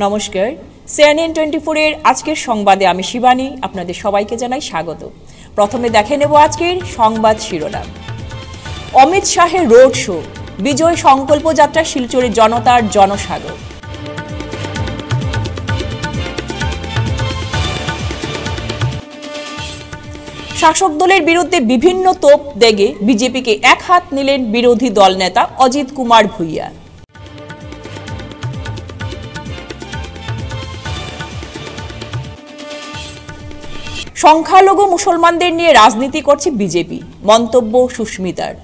নমস্কার, CNN24 এর আজকের সংবাদে আমি শিবানী আপনাদের সবাইকে জানাই স্বাগত। প্রথমে দেখে নেব আজকের সংবাদ শিরোনাম। অমিত শাহের রোড শো, বিজয় সংকল্প যাত্রা শিলচরে জনতার জনসাগর। শাসক দলের বিরুদ্ধে বিভিন্ন তোপ দেগে বিজেপিকে এক হাত নিলেন বিরোধী দল নেতা অজিত কুমার ভুইয়া। সংখ্যালঘু মুসলমানদের নিয়ে রাজনীতি করছে বিজেপি, মন্তব্য সুস্মিতার।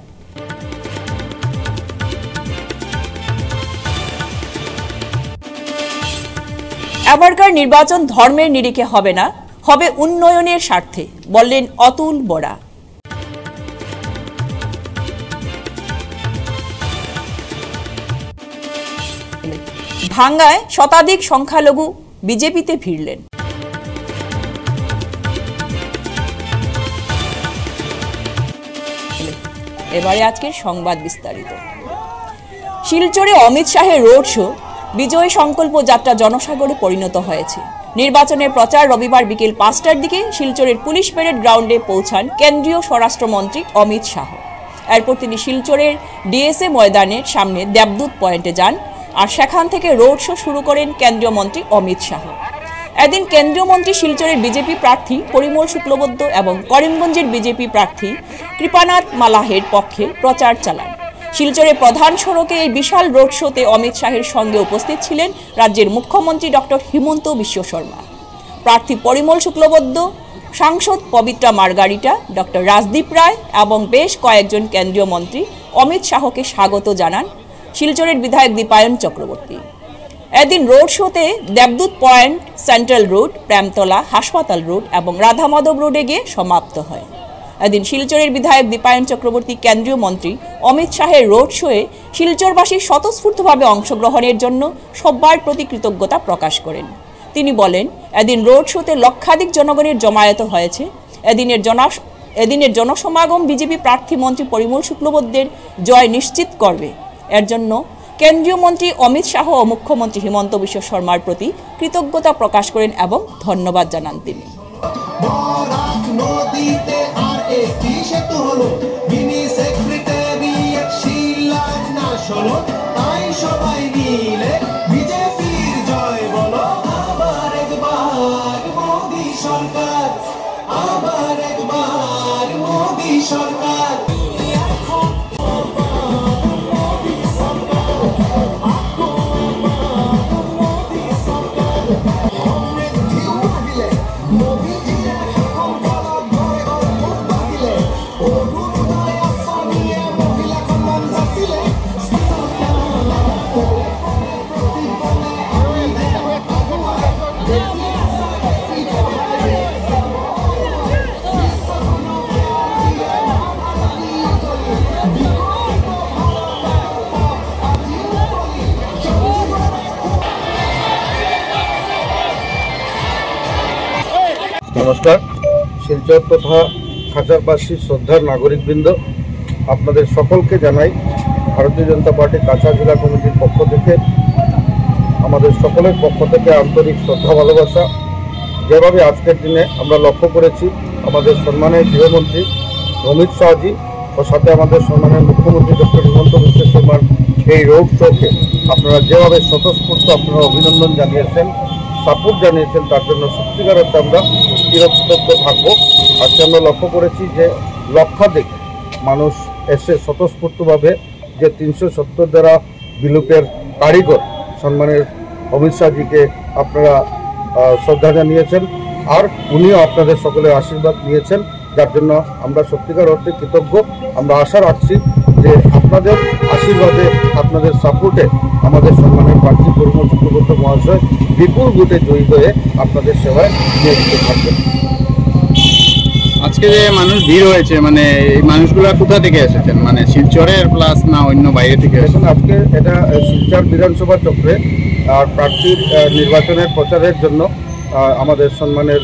এবারকার নির্বাচন ধর্মের নিরিখে হবে না, হবে উন্নয়নের স্বার্থে, বললেন অতুল বরা। ভাঙ্গায় শতাধিক সংখ্যালঘু বিজেপিতে ভিড়লেন। এবারে আজকের সংবাদ বিস্তারিত। শিলচরে অমিত শাহের রোড শো, বিজয় সংকল্প যাত্রা জনসাগরে পরিণত হয়েছে। নির্বাচনের প্রচার রবিবার বিকেল 5টার দিকে শিলচরের পুলিশ প্যারেড গ্রাউন্ডে পৌঁছান কেন্দ্রীয় স্বরাষ্ট্রমন্ত্রী অমিত শাহ। এরপর তিনি শিলচরের ডিএসএ ময়দানের সামনে দেবদূত পয়েন্টে যান, আর সেখান থেকে রোড শো শুরু করেন কেন্দ্রীয় মন্ত্রী অমিত শাহ। এদিন কেন্দ্রীয় মন্ত্রী শিলচরের বিজেপি প্রার্থী পরিমল শুক্লবৈদ্য এবং করিমগঞ্জের বিজেপি প্রার্থী কৃপানাথ মালাহের পক্ষে প্রচার চালান। শিলচরের প্রধান সড়কে এই বিশাল রোড শোতে অমিত শাহের সঙ্গে উপস্থিত ছিলেন রাজ্যের মুখ্যমন্ত্রী ডক্টর হিমন্ত বিশ্ব শর্মা, প্রার্থী পরিমল শুক্লবৈদ্য, সাংসদ পবিত্রা মার্গারিটা, ডক্টর রাজদীপ রায় এবং বেশ কয়েকজন কেন্দ্রীয় মন্ত্রী অমিত শাহকে স্বাগত জানান শিলচরের বিধায়ক দীপায়ন চক্রবর্তী। এদিন রোড শোতে দেবদূত পয়েন্ট, সেন্ট্রাল রোড, প্রেমতলা, হাসপাতাল রোড এবং রাধা মাধব রোডে গিয়ে সমাপ্ত হয়। এদিন শিলচরের বিধায়ক দীপায়ন চক্রবর্তী কেন্দ্রীয় মন্ত্রী অমিত শাহের রোড শোয়ে শিলচরবাসীর স্বতঃস্ফূর্তভাবে অংশগ্রহণের জন্য সবার প্রতি কৃতজ্ঞতা প্রকাশ করেন। তিনি বলেন, এদিন রোড শোতে লক্ষাধিক জনগণের জমায়েত হয়েছে। এদিনের জনসমাগম বিজেপি প্রার্থী মন্ত্রী পরিমল শুক্লবৈদ্যের জয় নিশ্চিত করবে। এর জন্য কেন্দ্রীয় মন্ত্রী অমিত শাহ ও মুখ্যমন্ত্রী হিমন্ত বিশ্ব শর্মার প্রতি কৃতজ্ঞতা প্রকাশ করেন এবং ধন্যবাদ জানান তিনি। নমস্কার। শিলচর তথা খাঁচারবাসী শ্রদ্ধার নাগরিকবৃন্দ, আপনাদের সকলকে জানাই ভারতীয় জনতা পার্টি কাছা জেলা কমিটির পক্ষ থেকে, আমাদের সকলের পক্ষ থেকে আন্তরিক শ্রদ্ধা ভালোবাসা। যেভাবে আজকের দিনে আমরা লক্ষ্য করেছি আমাদের সম্মানের গৃহমন্ত্রী অমিত শাহজি ও সাথে আমাদের সম্মানের মুখ্যমন্ত্রী ডক্টর হিমন্ত বিশ্ব শর্মার এই রোড শোকে আপনারা যেভাবে স্বতঃস্ফূর্ত আপনারা অভিনন্দন জানিয়েছেন, সাপোর্ট জানিয়েছেন, তার জন্য সত্যিকার অর্থে আমরা চিরকৃতজ্ঞ থাকবো। আজকে আমরা লক্ষ্য করেছি যে লক্ষাধিক মানুষ এসে স্বতঃস্ফূর্তভাবে যে 370 দ্বারা বিলুপের কারিগর সম্মানের অমিত শাহজিকে আপনারা শ্রদ্ধা জানিয়েছেন, আর উনিও আপনাদের সকলের আশীর্বাদ নিয়েছেন, যার জন্য আমরা সত্যিকার অর্থে কৃতজ্ঞ। আমরা আশা রাখছি যে আপনাদের আশীর্বাদে, আপনাদের সাপোর্টে আমাদের সম্মানের প্রার্থী পরিমল শুক্লবৈদ্য মহাশয় বিপুল ভোটে জয়ী হয়ে আপনাদের সেবায় নিয়োজিত থাকবেন। আজকে যে মানুষ ভিড় হয়েছে, মানে এই মানুষগুলো কোথা থেকে এসেছেন? মানে শিলচরের প্লাস না অন্য বাইরে থেকে এসেছেন? আজকে এটা শিলচর বিধানসভা চক্রে আর প্রার্থীর নির্বাচনের প্রচারের জন্য আমাদের সম্মানের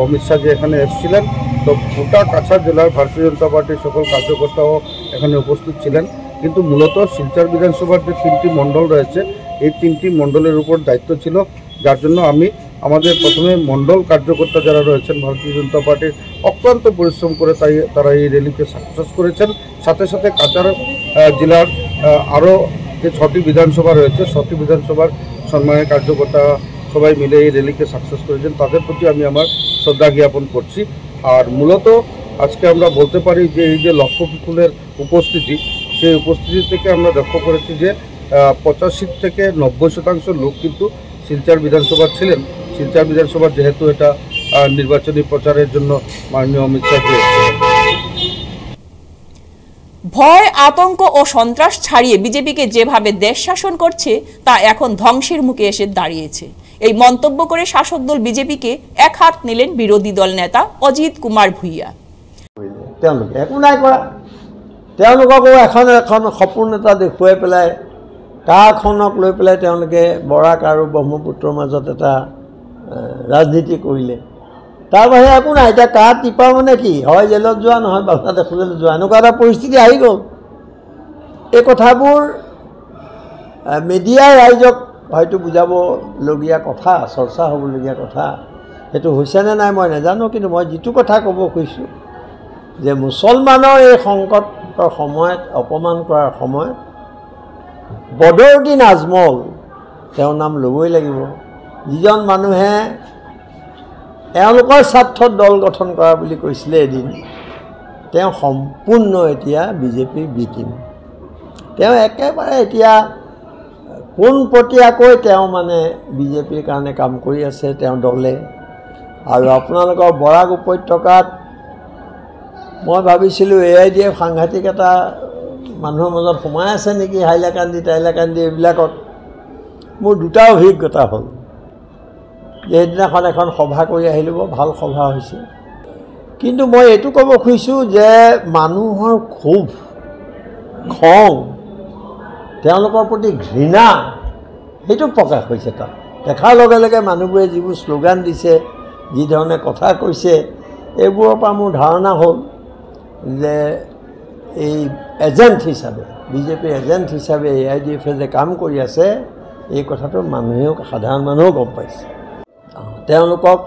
অমিত শাহজি এখানে এসেছিলেন। তো গোটা কাছাড় জেলার ভারতীয় জনতা পার্টির সকল কার্যকর্তাও এখানে উপস্থিত ছিলেন, কিন্তু মূলত শিলচর বিধানসভার যে 3টি মণ্ডল রয়েছে এই 3টি মণ্ডলের উপর দায়িত্ব ছিল, যার জন্য আমি আমাদের প্রথমে মণ্ডল কার্যকর্তা যারা রয়েছেন ভারতীয় জনতা পার্টির অক্লান্ত পরিশ্রম করে তারা এই র্যালিকে সাকসেস করেছেন। সাথে সাথে কাছাড় জেলার আরও যে 6টি বিধানসভা রয়েছে 6টি বিধানসভার সম্মানের কার্যকর্তা সবাই মিলে এই র্যালিকে সাকসেস করেছেন, তাদের প্রতি আমি আমার শ্রদ্ধা জ্ঞাপন করছি। আর মূলত আজকে আমরা বলতে পারি যে এই যে লক্ষ পিপুলের উপস্থিতি, সেই উপস্থিতি থেকে আমরা লক্ষ্য করেছি যে 85 থেকে 90% লোক কিন্তু শিলচর বিধানসভার ছিলেন। শিলচর বিধানসভার যেহেতু এটা নির্বাচনী প্রচারের জন্য মাননীয় অমিত শাহ দিয়েছেন। ভয়, আতঙ্ক ও সন্ত্রাস ছাড়িয়ে বিজেপিকে যেভাবে দেশ শাসন করছে তা এখন ধ্বংসের মুখে এসে দাঁড়িয়েছে। এই মন্তব্য করে শাসক দল বিজেপিকে এক হাত নিলেন বিরোধী দল নেতা অজিত কুমার ভূঁইয়া। তেওঁলোকে একো নাই কৰা, তেওঁলোককো এখন সপোন এটা দেখুৱাই পেলাই কাখনক লৈ পেলাই তেওঁলোকে বৰাক আৰু ব্ৰহ্মপুত্ৰৰ মাজত এটা ৰাজনীতি কৰিলে। তাৰ বাহিৰে একো নাই। এতিয়া কা টিপা মানে কি, হয় জেলত যোৱা, নহয় বাংলাদেশলৈ যোৱা, এনেকুৱা এটা পৰিস্থিতি আহি গ'ল। এই কথাবোৰ মিডিয়াই ৰাইজক হয়তো বুজাবলগীয়া কথা, চৰ্চা হ'বলগীয়া কথা। সেইটো হৈছেনে নাই মই নাজানো, কিন্তু মই যিটো কথা ক'ব খুজিছোঁ যে মুছলমানৰ এই সংকটৰ সময়ত, অপমান কৰাৰ সময়ত বদৰুদ্দিন আজমল তেওঁৰ নাম ল'বই লাগিব, যিজন মানুহে এওঁলোকৰ স্বাৰ্থত দল গঠন কৰা বুলি কৈছিলে এদিন। তেওঁ সম্পূৰ্ণ এতিয়া বিজেপিৰ বিকিম। তেওঁ একেবাৰে এতিয়া পোনপটীয়াকৈ তেওঁ মানে বিজেপিৰ কাৰণে কাম কৰি আছে তেওঁ দলে। আৰু আপোনালোকৰ বৰাক উপত্যকাত মই ভাবিছিলোঁ AIDF সাংঘাতিক এটা মানুহৰ মাজত সোমাই আছে নেকি, হাইলাকান্দি টাইলাকান্দি এইবিলাকত। মোৰ দুটা অভিজ্ঞতা হ'ল যে সেইদিনাখন এখন সভা কৰি আহিলোঁ, বৰ ভাল সভা হৈছে। কিন্তু মই এইটো ক'ব খুজিছোঁ যে মানুহৰ ক্ষোভ, খং, তেওঁলোকৰ প্ৰতি ঘৃণা, সেইটো প্ৰকাশ হৈছে তাত। দেখাৰ লগে লগে মানুহবোৰে যিবোৰ শ্লোগান দিছে, যিধৰণে কথা কৈছে, এইবোৰৰ পৰা মোৰ ধাৰণা হ'ল যে এই এজেণ্ট হিচাপে, বিজেপিৰ এজেণ্ট হিচাপে AIDF যে কাম কৰি আছে, এই কথাটো মানুহেও, সাধাৰণ মানুহেও গম পাইছে। তেওঁলোকক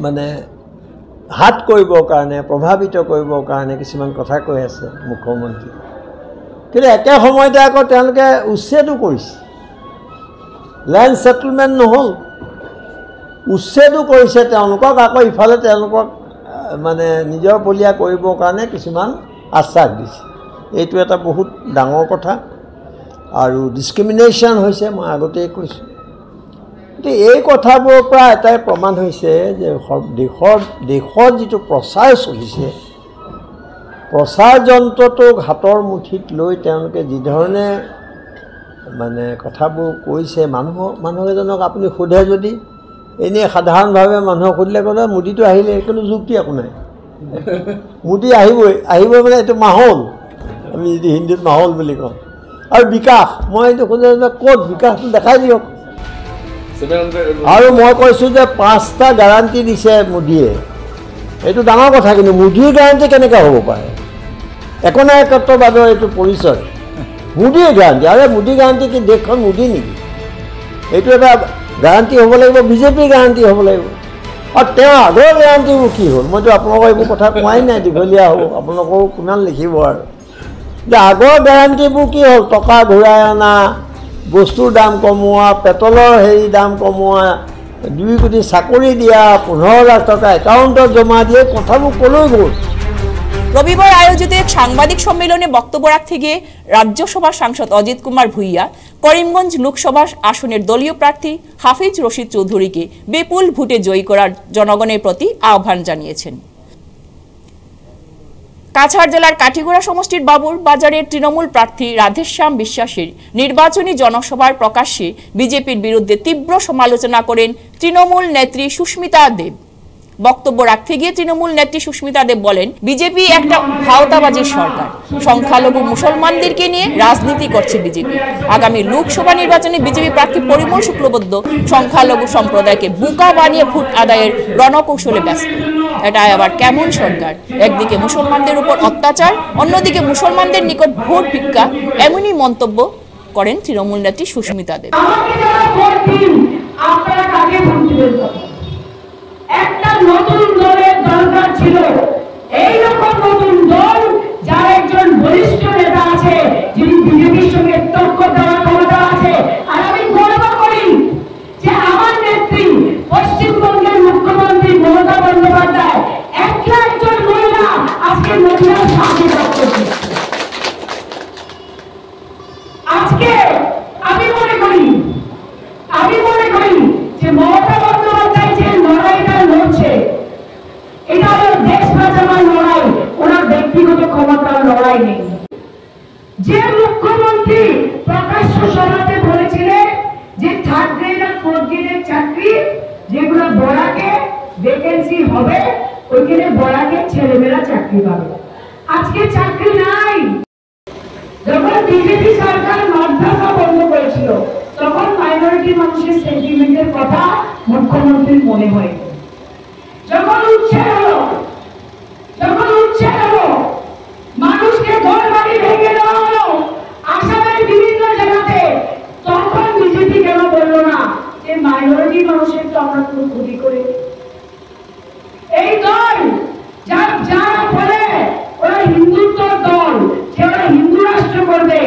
মানে হাত কৰিবৰ কাৰণে, প্ৰভাৱিত কৰিবৰ কাৰণে কিছুমান কথা কৈ আছে মুখ্যমন্ত্ৰী। কিন্তু একে সময়তে আকৌ তেওঁলোকে উচ্ছেদো কৰিছে, লেণ্ড ছেটেলমেণ্ট নহ'ল, উচ্ছেদো কৰিছে তেওঁলোকক। আকৌ ইফালে তেওঁলোকক মানে নিজৰ বলীয়া কৰিবৰ কাৰণে কিছুমান আশ্বাস দিছে। এইটো এটা বহুত ডাঙৰ কথা আৰু ডিছক্ৰিমিনেশ্যন হৈছে, মই আগতেই কৈছোঁ। গতিকে এই কথাবোৰৰ পৰা এটাই প্ৰমাণ হৈছে যে দেশত যিটো প্ৰচাৰ চলিছে, প্ৰচাৰ যন্ত্ৰটোক হাতৰ মুঠিত লৈ তেওঁলোকে যিধৰণে মানে কথাবোৰ কৈছে, মানুহ এজনক আপুনি সোধে যদি, এনেই সাধাৰণভাৱে মানুহক সুধিলে ক'লে মোদীটো আহিলে, কোনো যুক্তি একো নাই। মোদী আহিবই মানে এইটো মাহৌল, আমি যদি হিন্দীত মাহৌল বুলি কওঁ। আৰু বিকাশ, মই এইটো সুধে ক'ত বিকাশটো দেখাই দিয়ক। আৰু মই কৈছোঁ যে 5টা গ্যাৰাণ্টি দিছে মোদীয়ে, এইটো ডাঙৰ কথা। কিন্তু মোদীৰ গ্যাৰাণ্টি কেনেকৈ হ'ব পাৰে? একনায়কত্ববাদৰ এইটো পৰিচয়, মোদীৰ গ্যাৰাণ্টি। আৰু মোদী গ্যাৰাণ্টি কি দেশখন মোদী নেকি? এইটো এটা গ্যাৰাণ্টি হ'ব লাগিব, বিজেপিৰ গ্যাৰাণ্টি হ'ব লাগিব। আৰু তেওঁ আগৰ গ্যাৰাণ্টিবোৰ কি হ'ল, মইতো আপোনালোকৰ এইবোৰ কথা কোৱাই নাই, দীঘলীয়া হ'ব, আপোনালোকৰো কিমান লিখিব আৰু। যে আগৰ গ্যাৰাণ্টিবোৰ কি হ'ল? টকা ঘূৰাই অনা, বস্তুৰ দাম কমোৱা, পেট্ৰলৰ দাম কমোৱা, 2 কোটি চাকৰি দিয়া, 15 লাখ টকা একাউণ্টত জমা দিয়ে, কথাবোৰ ক'লৈ গ'ল? রবিবার আয়োজিত এক সাংবাদিক সম্মেলনে বক্তব্য রাখতে গিয়ে রাজ্যসভা সাংসদ অজিত কুমার ভূঁইয়া করিমগঞ্জ লোকসভা আসনের দলীয় প্রার্থী হাফিজ রশিদ চৌধুরীকে বিপুল ভোটে জয়ী করার জনগণের প্রতি আহ্বান জানিয়েছেন। কাছাড় জেলার কাঠিগড়া সমষ্টির বাবুর বাজারের তৃণমূল প্রার্থী রাধেশ্যাম বিশ্বাসের নির্বাচনী জনসভার প্রকাশ্যে বিজেপির বিরুদ্ধে তীব্র সমালোচনা করেন তৃণমূল নেত্রী সুস্মিতা দেব। বক্তব্য রাখতে গিয়ে তৃণমূল নেত্রী সুস্মিতা দেব বলেন, বিজেপি একটা ভাওতাবাজির সরকার, সংখ্যালঘু মুসলমানদেরকে নিয়ে রাজনীতি করছে বিজেপি। আগামী লোকসভা নির্বাচনে বিজেপি প্রার্থী পরিমল শুক্লবৈদ্য সংখ্যালঘু সম্প্রদায়কে বোকা বানিয়ে ভোট আদায়ের রণকৌশলে ব্যস্ত। এটা আবার কেমন সরকার? একদিকে মুসলমানদের উপর অত্যাচার, অন্যদিকে মুসলমানদের নিকট ভোট ভিক্ষা, এমনই মন্তব্য করেন তৃণমূল নেত্রী সুস্মিতা দেব। আমাকে যারা ভোট দিন, আপনারা কাকে ভোট দিবেন? একটা নতুন দলের দরকার ছিল, এইরকম নতুন দল যার একজন বরিষ্ঠ নেতা আছে, যিনি বিজেপির সঙ্গে টক্কর দেওয়ার ক্ষমতা আছে। আর আমি গর্ব করি যে আমার নেত্রী পশ্চিমবঙ্গের মুখ্যমন্ত্রী মমতা বন্দ্যোপাধ্যায় একজন মহিলা আজকে মহিলার সাথে কাজ করছে। আজকে আমি মনে করি যে মমতা বন্দ্যোপাধ্যায় যে লড়াইটা লড়ছে, এটা হলো দেশ বাঁচানোর লড়াই, ওনার ব্যক্তিগত ক্ষমতার লড়াই নেই। যে মুখ্যমন্ত্রী প্রকাশ্য সভাতে বলেছিলেন যে থার্ড গ্রেড আর ফোর্থ গ্রেডের চাকরি যেগুলো বড়াকে ভ্যাকেন্সি হবে, ওইখানে বড়াকে ছেলেমেয়েরা চাকরি পাবে। আজকে চাকরি নাই। যখন বিজেপি সরকার মাদ্রাসা বন্ধ করেছিল, তখন মাইনরিটি মানুষের সেন্টিমেন্টের কথা মুখ্যমন্ত্রীর মনে হয়। যখন উচ্ছেদ হলো, মানুষকে ঘর বাড়ি ভেঙে দেওয়া হলো আসামের বিভিন্ন জায়গাতে, তখন বিজেপি কেন বলল না যে মাইনরিটি মানুষের তো আমরা কোনো ক্ষতি করি? এই দল যারা বলে ওরা হিন্দুত্বর দল, যে ওরা হিন্দু রাষ্ট্র করবে,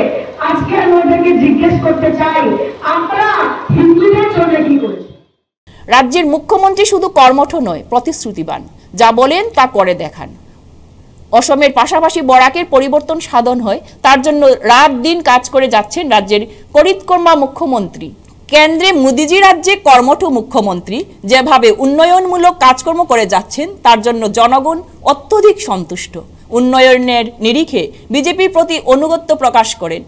আজকে আমি ওদেরকে জিজ্ঞেস করতে চাই, আমরা হিন্দুদের জন্য কি করেছি? রাজ্যের মুখ্যমন্ত্রী শুধু কর্মঠ নয়, প্রতিশ্রুতিবান। যা বলেন তা করে দেখান। অসমের পাশাপাশি বরাকের পরিবর্তন সাধন হয়, তার জন্য রাত দিন কাজ করে যাচ্ছেন রাজ্যের করিতকর্মা মুখ্যমন্ত্রী। কেন্দ্রে মোদিজি রাজ্যে কর্মঠ মুখ্যমন্ত্রী যেভাবে উন্নয়নমূলক কাজকর্ম করে যাচ্ছেন, তার জন্য জনগণ অত্যধিক সন্তুষ্ট। উন্নয়নের নিরিখে বিজেপির প্রতি আনুগত্য প্রকাশ করেন।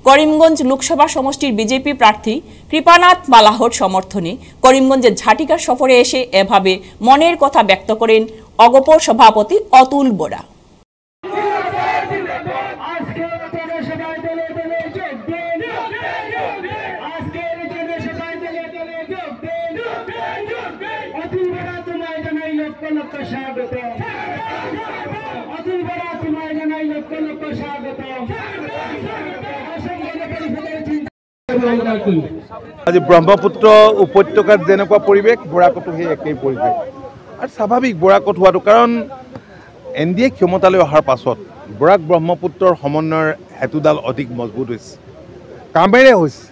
করিমগঞ্জ লোকসভা সমষ্টির বিজেপি প্রার্থী কৃপানাথ মালাহর সমর্থনে করিমগঞ্জের ঝাটিকা সফরে এসে এভাবে মনের কথা ব্যক্ত করেন অগপর সভাপতি অতুল বোরা। আজি ব্ৰহ্মপুত্ৰ উপত্যকাত যেনেকুৱা পৰিৱেশ, বৰাকতো সেই একেই পৰিৱেশ। আৰু স্বাভাৱিক বৰাকত হোৱাটো, কাৰণ NDA ক্ষমতালৈ অহাৰ পাছত বৰাক ব্ৰহ্মপুত্ৰৰ সমন্বয়ৰ হেতুডাল অধিক মজবুত হৈছে, কামেৰে হৈছে।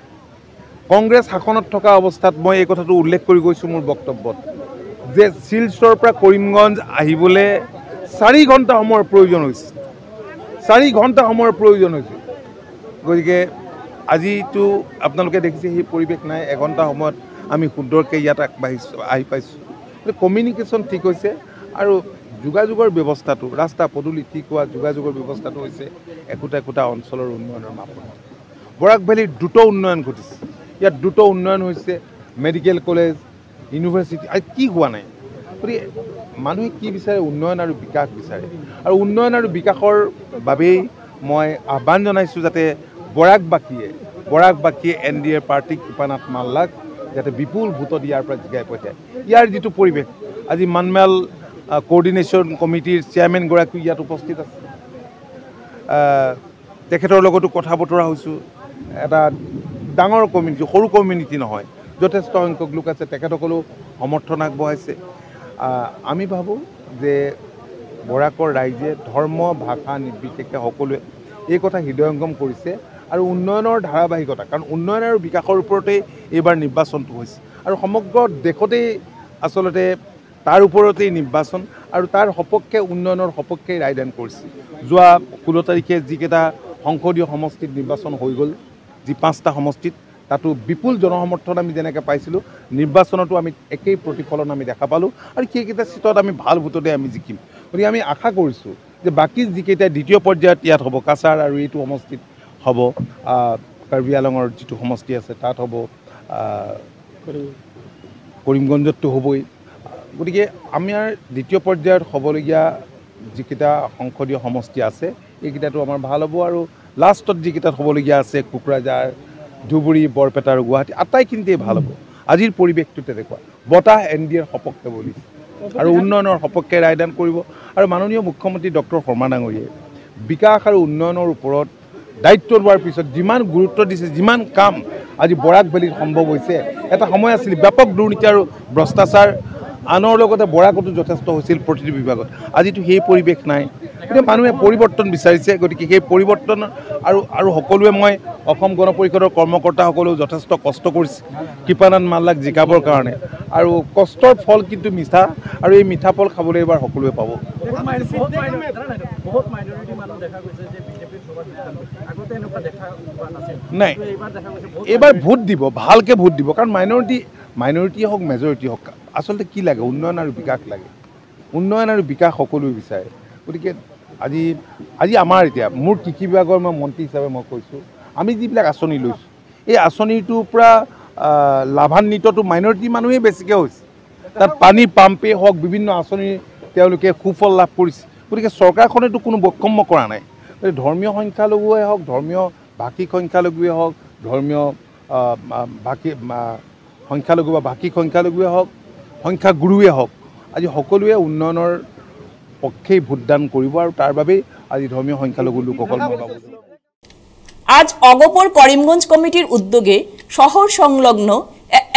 কংগ্ৰেছ শাসনত থকা অৱস্থাত মই এই কথাটো উল্লেখ কৰি গৈছোঁ মোৰ বক্তব্যত, যে শিলচৰৰ পৰা কৰিমগঞ্জ আহিবলৈ 4 ঘণ্টা সময়ৰ প্ৰয়োজন হৈছে, 4 ঘণ্টা সময়ৰ প্ৰয়োজন হৈছে। গতিকে আজিতো আপোনালোকে দেখিছে সেই পৰিৱেশ নাই। 1 ঘণ্টা সময়ত আমি সুন্দৰকৈ ইয়াত আহি পাইছোঁ। কমিউনিকেশ্যন ঠিক হৈছে আৰু যোগাযোগৰ ব্যৱস্থাটো, ৰাস্তা পদূলি ঠিক হোৱা, যোগাযোগৰ ব্যৱস্থাটো হৈছে একোটা অঞ্চলৰ উন্নয়নৰ মাপকাঠি। বৰাক ভেলীৰ দ্ৰুত উন্নয়ন ঘটিছে। ইয়াত দ্ৰুত উন্নয়ন হৈছে, মেডিকেল কলেজ, ইউনিভাৰ্চিটি আৰু কি হোৱা নাই। গতিকে মানুহে কি বিচাৰে? উন্নয়ন আৰু বিকাশ বিচাৰে। আৰু উন্নয়ন আৰু বিকাশৰ বাবেই মই আহ্বান জনাইছোঁ যাতে বৰাকবাসীয়ে NDA প্ৰাৰ্থী কৃপানাথ মাল্লাক যাতে বিপুল ভোটত ইয়াৰ পৰা জিকাই পঠিয়ায়। ইয়াৰ যিটো পৰিৱেশ, আজি মানমেল কোঅৰ্ডিনেশ্যন কমিটিৰ চেয়াৰমেনগৰাকী ইয়াত উপস্থিত আছে, তেখেতৰ লগতো কথা বতৰা হৈছোঁ। এটা ডাঙৰ কমিউনিটি, সৰু কমিউনিটি নহয়, যথেষ্ট সংখ্যক লোক আছে, তেখেতসকলেও সমৰ্থন আগবঢ়াইছে। আমি ভাবোঁ যে বৰাকৰ ৰাইজে ধৰ্ম ভাষা নিৰ্বিশেষে সকলোৱে এই কথা হৃদয়ংগম কৰিছে আৰু উন্নয়নৰ ধাৰাবাহিকতা, কাৰণ উন্নয়ন আৰু বিকাশৰ ওপৰতেই এইবাৰ নিৰ্বাচনটো হৈছে আৰু সমগ্ৰ দেশতেই আচলতে তাৰ ওপৰতেই নিৰ্বাচন আৰু তাৰ সপক্ষে উন্নয়নৰ সপক্ষে ৰায়দান কৰিছে। যোৱা 16 তাৰিখে যিকেইটা সংসদীয় সমষ্টিত নিৰ্বাচন হৈ গ'ল, যি 5টা সমষ্টিত, তাতো বিপুল জনসমৰ্থন আমি যেনেকৈ পাইছিলোঁ, নিৰ্বাচনতো আমি একেই প্ৰতিফলন আমি দেখা পালোঁ আৰু সেইকেইটা চিটত আমি ভাল ভোটতে আমি জিকিম। গতিকে আমি আশা কৰিছোঁ যে বাকী যিকেইটা দ্বিতীয় পৰ্যায়ত ইয়াত হ'ব, কাছাৰ আৰু এইটো সমষ্টিত হ'ব, কাৰ্বি আলঙৰ যিটো সমষ্টি আছে তাত হ'ব, কৰিমগঞ্জততো হ'বই। গতিকে আমাৰ দ্বিতীয় পৰ্যায়ত হ'বলগীয়া যিকেইটা সংসদীয় সমষ্টি আছে এইকেইটাতো আমাৰ ভাল হ'ব আৰু লাষ্টত যিকেইটাত হ'বলগীয়া আছে, কোকৰাঝাৰ, ধুবুৰী, বৰপেটা আৰু গুৱাহাটী, আটাইখিনিতেই ভাল হ'ব। আজিৰ পৰিৱেশটো তেনেকুৱা, বতাহ NDAৰ সপক্ষে বলিছে আৰু উন্নয়নৰ সপক্ষে ৰায়দান কৰিব। আৰু মাননীয় মুখ্যমন্ত্ৰী ডক্টৰ শৰ্মা ডাঙৰীয়াই বিকাশ আৰু উন্নয়নৰ ওপৰত দায়িত্ব লোৱাৰ পিছত যিমান গুৰুত্ব দিছে, যিমান কাম আজি বৰাক ভেলীত সম্ভৱ হৈছে, এটা সময় আছিল ব্যাপক দুৰ্নীতি আৰু ভ্ৰষ্টাচাৰ আনৰ লগতে বৰাকতো যথেষ্ট হৈছিল প্ৰতিটো বিভাগত। আজিতো সেই পৰিৱেশ নাই। গতিকে মানুহে পৰিৱৰ্তন বিচাৰিছে। গতিকে সেই পৰিৱৰ্তন আৰু সকলোৱে মই অসম গণ পৰিষদৰ কৰ্মকৰ্তাসকলেও যথেষ্ট কষ্ট কৰিছে কৃপানাথ মাল্লাক জিকাবৰ কাৰণে, আৰু কষ্টৰ ফল কিন্তু মিঠা, আৰু এই মিঠা ফল খাবলৈ এবাৰ সকলোৱে পাব। নাই, এইবাৰ ভোট দিব, ভালকৈ ভোট দিব, কাৰণ মাইনৰিটি হওক মেজৰিটি হওক, আচলতে কি লাগে? উন্নয়ন আৰু বিকাশ লাগে। উন্নয়ন আৰু বিকাশ সকলোৱে বিচাৰে। গতিকে আজি আমাৰ এতিয়া মোৰ কৃষি বিভাগৰ মই মন্ত্ৰী হিচাপে মই কৈছোঁ, আমি যিবিলাক আঁচনি লৈছোঁ, এই আঁচনিটোৰ পৰা লাভান্বিতটো মাইনৰিটি মানুহেই বেছিকৈ হৈছে। তাত পানী পাম্পেই হওক, বিভিন্ন আঁচনি তেওঁলোকে সুফল লাভ কৰিছে। গতিকে চৰকাৰখনেতো কোনো বৈষম্য কৰা নাই। ধৰ্মীয় সংখ্যালঘুৱে হওক, ধৰ্মীয় ভাষিক সংখ্যালঘুৱে হওক, ধৰ্মীয় সংখ্যালঘু বা ভাষিক সংখ্যালঘুৱে হওক, সংখ্যাগুৰুৱে হওক, আজি সকলোৱে উন্নয়নৰ পক্ষেই ভোটদান কৰিব, আৰু তাৰ বাবেই আজি ধৰ্মীয় সংখ্যালঘু লোকসকল আজ অগপর করিমগঞ্জ কমিটির উদ্যোগে শহর সংলগ্ন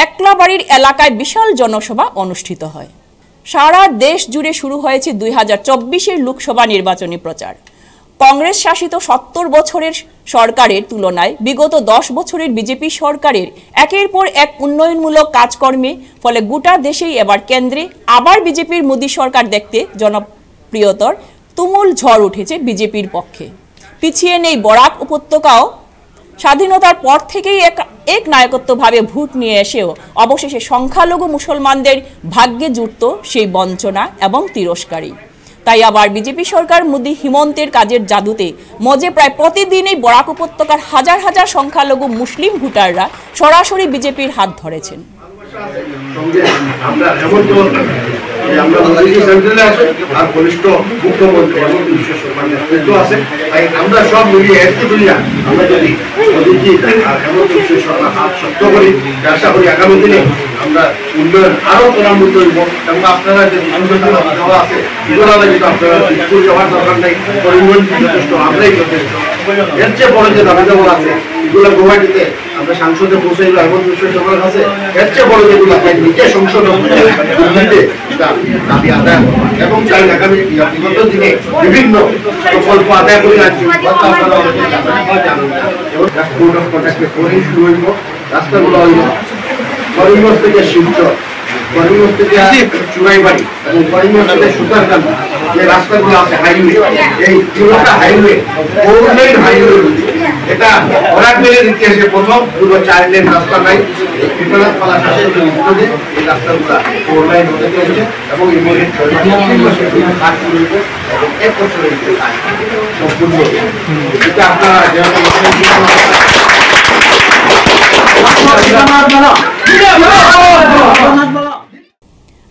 একলাবাড়ির এলাকায় বিশাল জনসভা অনুষ্ঠিত হয়। সারা দেশ জুড়ে শুরু হয়েছে 2024 লোকসভা নির্বাচনী প্রচার। কংগ্রেস শাসিত 70 বছরের সরকারের তুলনায় বিগত 10 বছরের বিজেপি সরকারের একের পর এক উন্নয়নমূলক কাজকর্মে ফলে গোটা দেশেই এবার কেন্দ্রে আবার বিজেপির মোদী সরকার দেখতে জনপ্রিয়তার তুমুল ঝড় উঠেছে বিজেপির পক্ষে। পিছিয়ে নেই বরাক উপত্যকাও স্বাধীনতার পর থেকেই এক নায়কত্বভাবে ভোট নিয়ে এসেও অবশেষে সংখ্যালঘু মুসলমানদের ভাগ্যে জুটত সেই বঞ্চনা এবং তিরস্কারই। তাই আবার বিজেপি সরকার মোদী হিমন্তের কাজের জাদুতে মজে প্রায় প্রতিদিনই বরাক উপত্যকার হাজার হাজার সংখ্যালঘু মুসলিম ভোটাররা সরাসরি বিজেপির হাত ধরেছেন। আমরা মোদীজি সেন্ট্রালে আছে আর বরিষ্ঠ মুখ্যমন্ত্রী এবং বিশেষ নেতৃত্ব আছে, তাই আমরা সব মিলিয়ে একটু তুলিয়া আমরা যদি মোদীজি আর হেমন্ত বিশ্ব শর্মা হাত শক্ত করি, আশা করি আগামী দিনে আমরা উন্নয়ন আরো ত্বরান্বিত হইব। এবং আপনারা যে দেওয়া আছে এগুলো যেটা আপনারা স্কুল যাওয়ার দরকার নেই, পরিবহন যথেষ্ট, আমরাই যথেষ্ট। এর চেয়ে বড় যে দাবি দেওয়া আছে এগুলো গুয়াহাটিতে আমরা সাংসদে পৌঁছাইল হেমন্ত বিশ্ব শর্মার কাছে, এর চেয়ে বড় যেগুলো নিজে সংসদ দাবি আদায় এবং চাই আগামী বিগত দিনে বিভিন্ন প্রকল্প আদায় করে রাখছি। শুরু হইব, রাস্তাগুলো হইব করিমগঞ্জ থেকে শিলচর, করিমগঞ্জ থেকে চুরাইবাড়ি এবং করিমগঞ্জ থেকে সুতারকান্দি যে রাস্তাগুলো আছে হাইওয়ে, এই পুরোটা হাইওয়ে 4 লেন হাইওয়ে। এটা বরাক ভ্যালির ইতিহাসে প্রথম পুরো 4 লেন রাস্তা নাই। বিপনাথ পালা শাসের বিরুদ্ধে এই রাস্তাগুলো 4 লেন হতে চলেছে এবং এই মনের কাজ শুরু হইবে এবং 1 বছরের কাজ সম্পূর্ণ হবে। এটা আপনারা যেরকম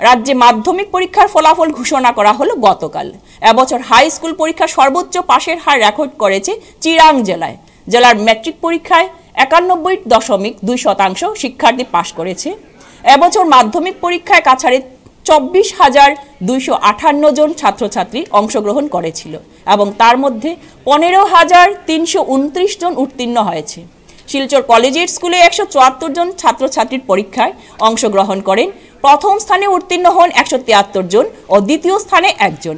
রাজ্যে মাধ্যমিক পরীক্ষার ফলাফল ঘোষণা করা হলো গতকাল। এবছর হাই স্কুল পরীক্ষা সর্বোচ্চ পাশের হার রেকর্ড করেছে চিরাং জেলায়। জেলার ম্যাট্রিক পরীক্ষায় 91.2% শিক্ষার্থী পাশ করেছে। এবছর মাধ্যমিক পরীক্ষায় কাছাড়ে 24,258 জন ছাত্রছাত্রী অংশগ্রহণ করেছিল এবং তার মধ্যে 15,329 জন উত্তীর্ণ হয়েছে। শিলচর কলেজিয়েট স্কুলে 174 জন ছাত্রছাত্রীর পরীক্ষায় অংশগ্রহণ করেন। প্রথম স্থানে উত্তীর্ণ হন 173 জন ও দ্বিতীয় স্থানে একজন।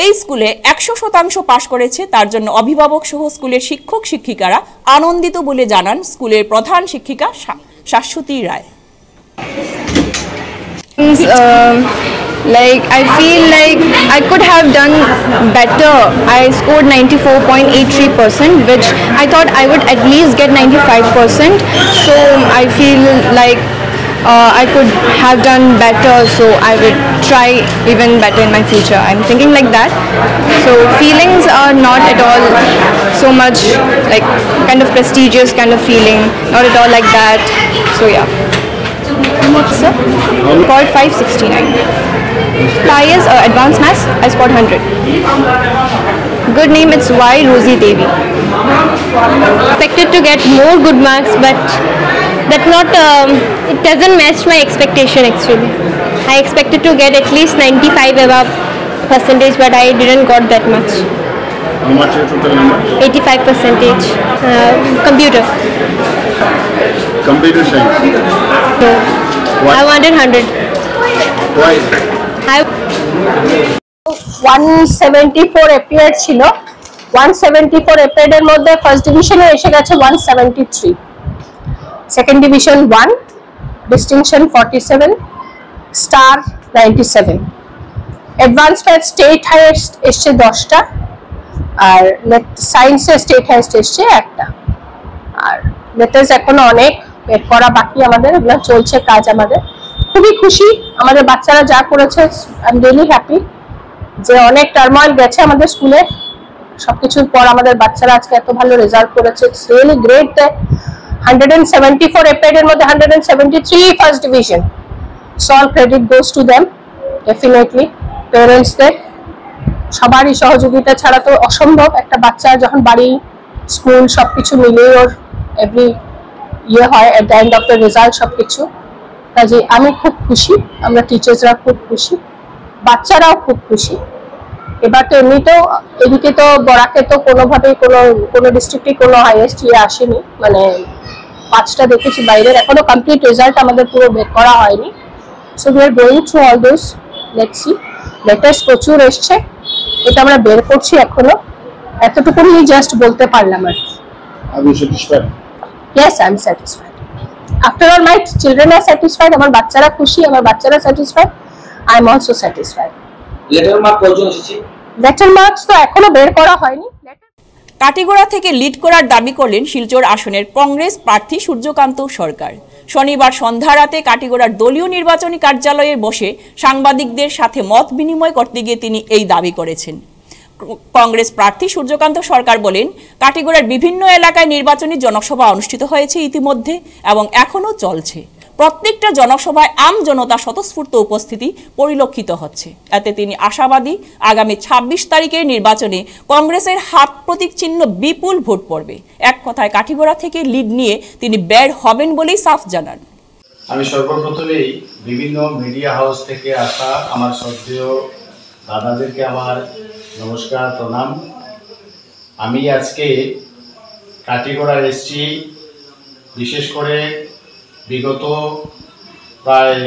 এই স্কুলে 100% পাশ করেছে, তার জন্য অভিভাবক সহ স্কুলের শিক্ষক শিক্ষিকারা আনন্দিত বলে জানান স্কুলের প্রধান শিক্ষিকা শাশ্বতী রায়। Like I feel like I could have done better. I scored 94.83%, which I thought I would at least get 95%. So I feel like I could have done better, so I would try even better in my future. I'm thinking like that. So feelings are not at all so much like kind of prestigious kind of feeling, not at all like that. So yeah. So, scored 569. IAS advanced maths, I scored 100. Good name, it's Y Rosie Devi. Expected to get more good marks, but that's not. It doesn't match my expectation actually. I expected to get at least 95 above percentage, but I didn't got that much. How much your total number? 85%. Computer. Computer science. So, What? I wanted 100. Why? I 174 appear ছিল 174 এপিয়ারের মধ্যে first ডিভিশনে এসে গেছে 173 second division 1 distinction 47 star 97 advance math state highest এসছে 10টা আর সায়েন্সে state highest এসছে একটা আর লেটার্স এখনো অনেক বের করা বাকি আমাদের এগুলো চলছে কাজ আমাদের খুবই খুশি আমাদের বাচ্চারা যা করেছে আই এম রিয়েলি হ্যাপি যে অনেক টার্ময়েল গেছে আমাদের স্কুলে সবকিছুর পর আমাদের বাচ্চারা আজকে এত ভালো রেজাল্ট করেছে ইটস রিয়েলি গ্রেট দ্যাট 174 এপিয়ারের মধ্যে 173 first division so all credit goes to them definitely প্যারেন্টসদের সবারই সহযোগিতা ছাড়া তো অসম্ভব একটা বাচ্চা যখন বাড়ি স্কুল সবকিছু মিলিয়ে ওর এভরি ইয়ে হয় at the end of the result সবকিছু কাজে আমি খুব খুশি আমরা টিচার্সরা খুব খুশি বাচ্চারাও খুব খুশি এবার তো এমনিতেও এদিকে তো বরাকে তো কোনোভাবেই কোনো ডিস্ট্রিক্টে কোনো হাইয়েস্ট ইয়ে আসেনি মানে 5টা দেখেছি বাইরের এখনো কমপ্লিট রেজাল্ট আমাদের পুরো বের করা হয়নি so we are going through all those let's see latest প্রচুর এসছে এটা আমরা বের করছি এখনো এতটুকুনি জাস্ট বলতে পারলাম আর Are you satisfied? Yes, I am satisfied. After all, my children are satisfied. আমার বাচ্চারা খুশি আমার বাচ্চারা satisfied. I am also satisfied. Letter mark কতজন এসেছে? লেটার মার্কস তো এখনো বের করা হয়নি। কাটিগড়া থেকে লিড করার দাবি করলেন শিলচর আসনের কংগ্রেস প্রার্থী সূর্যকান্ত সরকার। শনিবার সন্ধ্যা রাতে কাটিগড়ার দলীয় নির্বাচনী কার্যালয়ে বসে সাংবাদিকদের সাথে মত বিনিময় করতে গিয়ে তিনি এই দাবি করেছেন। কংগ্রেস প্রার্থী সূর্যকান্ত সরকার বলেন, কাটিগড়ার বিভিন্ন এলাকায় নির্বাচনী জনসভা অনুষ্ঠিত হয়েছে ইতিমধ্যে এবং এখনো চলছে। প্রত্যেকটা জনসভায় আম জনতা স্বতঃস্ফূর্ত উপস্থিতি পরিলক্ষিত হচ্ছে। এতে তিনি আশাবাদী আগামী 26 তারিখের নির্বাচনে কংগ্রেসের হাত প্রতীক চিহ্ন বিপুল ভোট পড়বে। এক কথায় কাটিগড়া থেকে লিড নিয়ে তিনি বের হবেন বলেই সাফ জানান। আমি সর্বপ্রথমেই বিভিন্ন মিডিয়া হাউস থেকে আসা আমার শ্রদ্ধেয় দাদাদেরকে আমার নমস্কার প্রণাম। আমি আজকে কাটিগড়া এসেছি বিশেষ করে বিগত প্রায়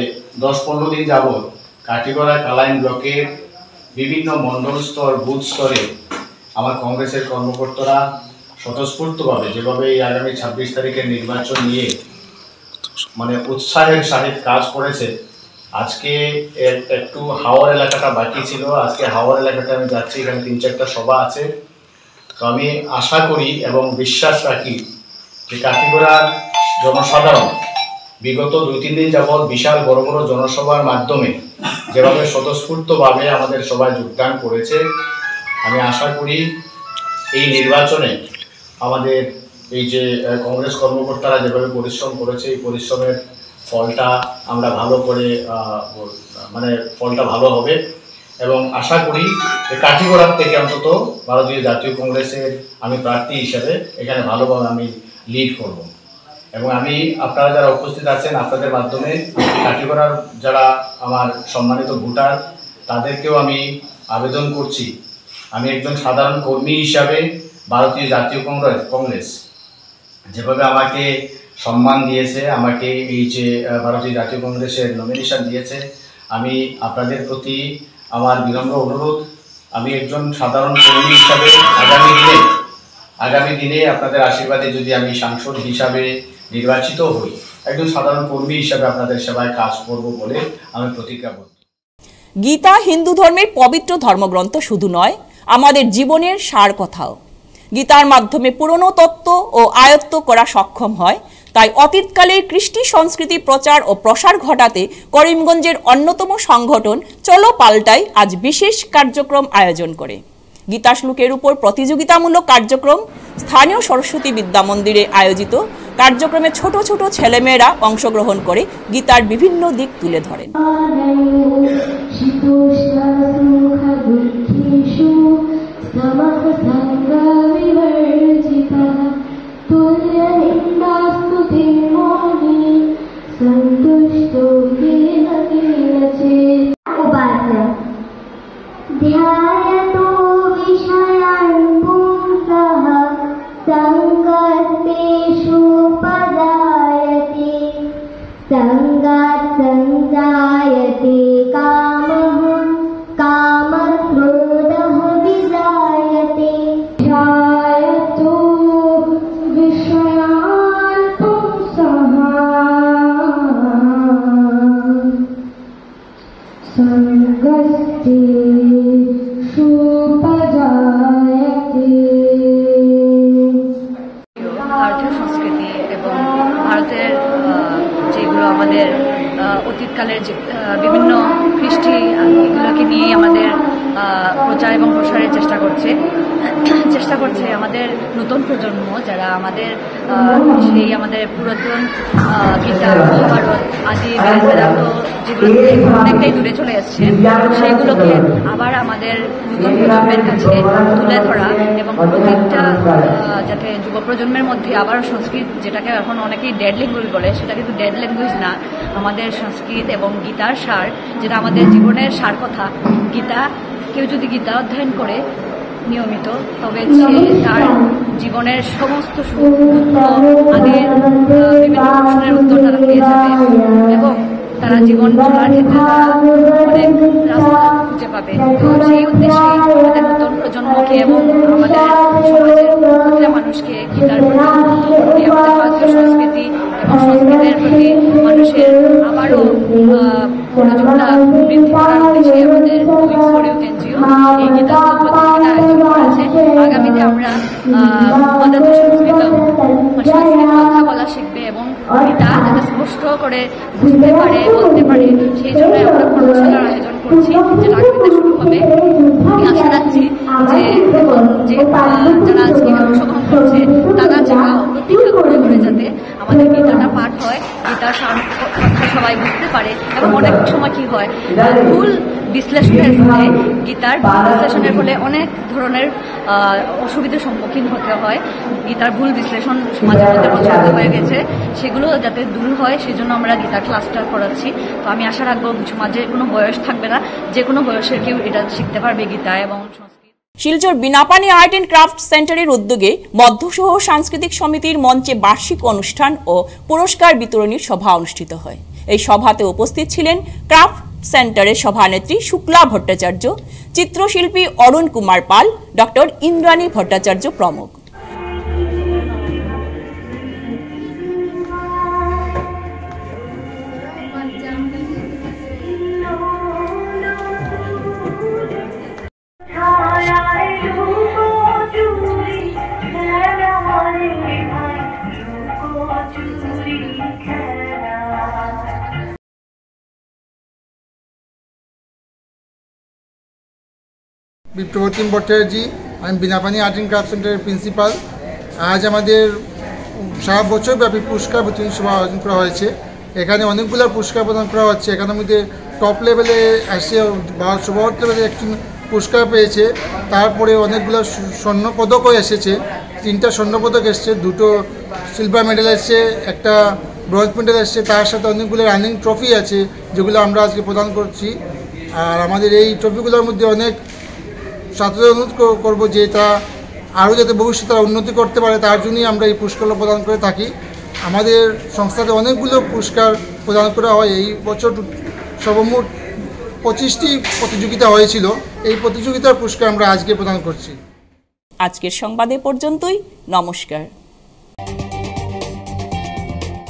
10-15 দিন যাবৎ কাটিগড়া কালাইন ব্লকের বিভিন্ন মণ্ডল স্তর বুথ স্তরে আমার কংগ্রেসের কর্মকর্তারা স্বতঃস্ফূর্তভাবে যেভাবে এই আগামী 26 তারিখের নির্বাচন নিয়ে মানে উৎসাহের সাথে কাজ করেছে। আজকে একটু হাওড় এলাকাটা বাকি ছিল, আজকে হাওড় এলাকাটা আমি যাচ্ছি, এখানে 3-4টা সভা আছে। তো আমি আশা করি এবং বিশ্বাস রাখি যে কাটিগড়ার জনসাধারণ বিগত 2-3 দিন যাবৎ বিশাল বড় বড় জনসভার মাধ্যমে যেভাবে স্বতঃস্ফূর্তভাবে আমাদের সবাই যোগদান করেছে, আমি আশা করি এই নির্বাচনে আমাদের এই যে কংগ্রেস কর্মকর্তারা যেভাবে পরিশ্রম করেছে এই পরিশ্রমের ফলটা আমরা ভালো করে মানে ফলটা ভালো হবে এবং আশা করি যে কাটিগড়ার থেকে অন্তত ভারতীয় জাতীয় কংগ্রেসের আমি প্রার্থী হিসেবে এখানে ভালোভাবে আমি লিড করব এবং আমি আপনারা যারা উপস্থিত আছেন আপনাদের মাধ্যমে কাটিগড়ার যারা আমার সম্মানিত ভোটার তাদেরকেও আমি আবেদন করছি, আমি একজন সাধারণ কর্মী হিসাবে ভারতীয় জাতীয় কংগ্রেস যেভাবে আমাকে সম্মান দিয়েছে, আমাকে এই যে ভারতীয় জাতীয় কংগ্রেসের নমিনেশন দিয়েছে, আমি আপনাদের প্রতি আমার বিনম্র অনুরোধ, আমি একজন সাধারণ কর্মী হিসাবে আগামী দিনে আপনাদের আশীর্বাদে যদি আমি সাংসদ হিসাবে নির্বাচিত হই, একজন সাধারণ কর্মী হিসাবে আপনাদের সেবায় কাজ করব বলে আমি প্রতিজ্ঞাবদ্ধ। গীতা হিন্দু ধর্মের পবিত্র ধর্মগ্রন্থ শুধু নয়, আমাদের জীবনের সার কথাও। গীতার মাধ্যমে পুরনো তত্ত্ব ও আয়ত্ত করা সক্ষম হয়। তাই অতীতকালের কৃষ্টি সংস্কৃতি প্রচার ও প্রসার ঘটাতে করিমগঞ্জের অন্যতম সংগঠন চলো পাল্টাই আজ বিশেষ কার্যক্রম আয়োজন করে। গীতা শ্লোকের উপর প্রতিযোগিতামূলক কার্যক্রম স্থানীয় সরস্বতী বিদ্যা মন্দিরে আয়োজিত কার্যক্রমে ছোট ছোট ছেলেমেয়েরা অংশগ্রহণ করে গীতার বিভিন্ন দিক তুলে ধরেন। ध्यायतो विषयान् অতীতকালের যে বিভিন্ন কৃষ্টি এগুলোকে নিয়ে আমাদের প্রচার এবং প্রসারের চেষ্টা করছে আমাদের নতুন প্রজন্ম, যারা আমাদের আমাদের পুরাতন গীতা, মহাভারত আদি বেদান্ত যেগুলো অনেকটাই দূরে চলে এসছে, সেইগুলোকে আবার আমাদের নতুন প্রজন্মের কাছে তুলে ধরা এবং প্রত্যেকটা যাতে যুব প্রজন্মের মধ্যে আবার সংস্কৃত, যেটাকে এখন অনেকেই ডেড ল্যাঙ্গুয়েজ বলে, সেটা কিন্তু ডেড ল্যাঙ্গুয়েজ না। আমাদের সংস্কৃত এবং গীতার সার, যেটা আমাদের জীবনের সার কথা, গীতা, কেউ যদি গীতা অধ্যয়ন করে নিয়মিত, তবে সে তার জীবনের সমস্ত সুখ দুঃখ আদির বিভিন্ন প্রশ্নের উত্তর তারা পেয়ে যাবে এবং তারা জীবন চলার ক্ষেত্রে তারা অনেক রাস্তা খুঁজে পাবে। তো সেই উদ্দেশ্যে আমাদের নতুন প্রজন্মকে এবং আমাদের সমাজের প্রতিটা মানুষকে গীতার প্রতি উদ্বুদ্ধ করতে, আমাদের ভারতীয় সংস্কৃতি এবং সংস্কৃতের প্রতি মানুষের আবারও মনোযোগটা বৃদ্ধি করার উদ্দেশ্যে আমাদের উইংস ফর ইউথ এনজিও এই গীতা প্রতিযোগিতা আয়োজন করেছে। আগামীতে আমরা আমাদের সংস্কৃত কথা বলা শিখবে এবং গীতা যাতে স্পষ্ট করে বুঝতে পারে, বলতে পারে, সেই জন্য আমরা কর্মশালার আয়োজন করছি, যেটা আগামীতে শুরু হবে। আমি আশা রাখছি যে যারা আজকে অংশগ্রহণ করছে তারা যারা প্রতিজ্ঞা করে যাতে আমাদের গীতাটা পাঠ হয়, গীতার কথা সবাই বুঝতে পারে। এবং অনেক সময় কি হয়, ভুল বিশ্লেষণের ফলে, গীতার বিশ্লেষণের ফলে অনেক ধরনের অসুবিধার সম্মুখীন হতে হয়। গীতার ভুল বিশ্লেষণ সমাজের মধ্যে প্রচলিত হয়ে গেছে, সেগুলো যাতে দূর হয় সেজন্য আমরা গীতার ক্লাসটা করাচ্ছি। তো আমি আশা রাখবো সমাজে কোনো বয়স থাকবে না, যে কোনো বয়সের কেউ এটা শিখতে পারবে গীতা এবং Silchar Binapani art and craft সেন্টারের উদ্যোগে মধ্যসহ সাংস্কৃতিক সমিতির মঞ্চে বার্ষিক অনুষ্ঠান ও পুরস্কার বিতরণী সভা অনুষ্ঠিত হয়। এই সভাতে উপস্থিত ছিলেন ক্রাফট সেন্টারের সভানেত্রী শুক্লা ভট্টাচার্য, চিত্রশিল্পী অরুণ কুমার পাল, ডক্টর ইন্দ্রাণী ভট্টাচার্য প্রমুখ। বিপ্রতিম ভট্টাচার্য, আমি বিনাপানি আর্ট অ্যান্ড ক্রাফট সেন্টারের প্রিন্সিপাল। আজ আমাদের সারা বছরব্যাপী পুরস্কার বিতরণী সভা আয়োজন করা হয়েছে। এখানে অনেকগুলো পুরস্কার প্রদান করা হচ্ছে। এখানের মধ্যে টপ লেভেলে আসে সর্বোচ্চ লেভেলে একজন পুরস্কার পেয়েছে, তারপরে অনেকগুলো স্বর্ণপদকও এসেছে। 3টা স্বর্ণপদক এসছে, 2টো সিলভার মেডেল এসছে, একটা ব্রোঞ্জ মেডেল এসছে, তার সাথে অনেকগুলো রানিং ট্রফি আছে যেগুলো আমরা আজকে প্রদান করছি। আর আমাদের এই ট্রফিগুলোর মধ্যে অনেক ছাত্রদের অনুরোধ করবো যে তারা আরও যাতে ভবিষ্যতে তারা উন্নতি করতে পারে, তার জন্যই আমরা এই পুরস্কারগুলো প্রদান করে থাকি। আমাদের সংস্থাতে অনেকগুলো পুরস্কার প্রদান করা হয়। এই বছর সর্বমোট 25টি প্রতিযোগিতা হয়েছিল। এই প্রতিযোগিতার পুরস্কার আমরা আজকে প্রদান করছি। আজকের সংবাদে পর্যন্তই। নমস্কার।